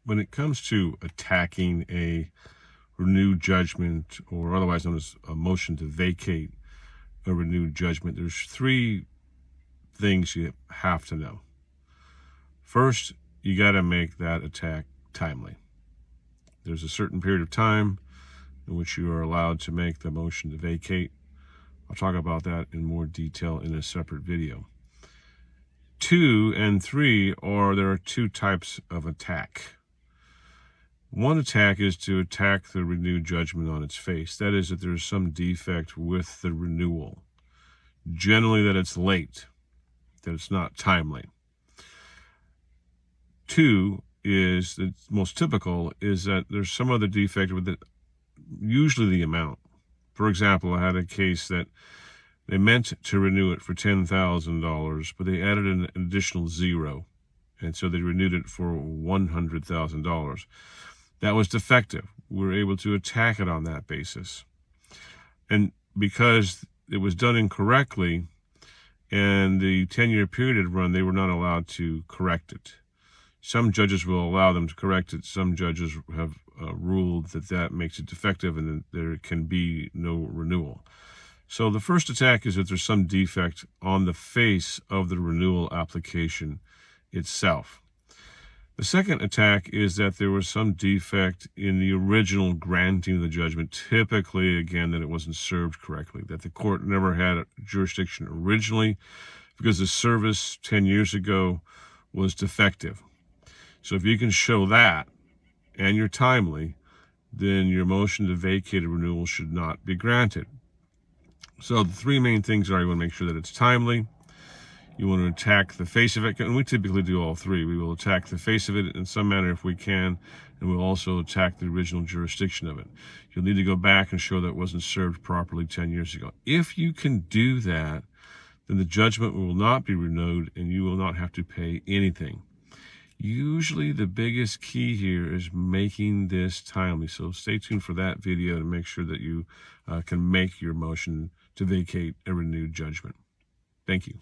when it comes to attacking a renewed judgment, or otherwise known as a motion to vacate a renewed judgment, there's three things you have to know. First, you got to make that attack timely. There's a certain period of time in which you are allowed to make the motion to vacate. I'll talk about that in more detail in a separate video. 2 and 3 there are two types of attack. One attack is to attack the renewed judgment on its face. That is, that there's some defect with the renewal. Generally that it's late, that it's not timely. 2 is, the most typical, is that there's some other defect with it, usually the amount. For example, I had a case that they meant to renew it for $10,000, but they added an additional 0, and so they renewed it for $100,000. That was defective. We were able to attack it on that basis. And because it was done incorrectly and the 10-year period had run, they were not allowed to correct it. Some judges will allow them to correct it. Some judges have ruled that makes it defective and that there can be no renewal. So the first attack is that there's some defect on the face of the renewal application itself. The second attack is that there was some defect in the original granting of the judgment, typically, again, that it wasn't served correctly, that the court never had jurisdiction originally because the service 10 years ago was defective. So if you can show that and you're timely, then your motion to vacate a renewal should not be granted. So the three main things are: you want to make sure that it's timely, you want to attack the face of it, and we typically do all three. We will attack the face of it in some manner if we can, and we'll also attack the original jurisdiction of it. You'll need to go back and show that it wasn't served properly 10 years ago. If you can do that, then the judgment will not be renewed and you will not have to pay anything. Usually the biggest key here is making this timely. So stay tuned for that video to make sure that you can make your motion to vacate a renewed judgment. Thank you.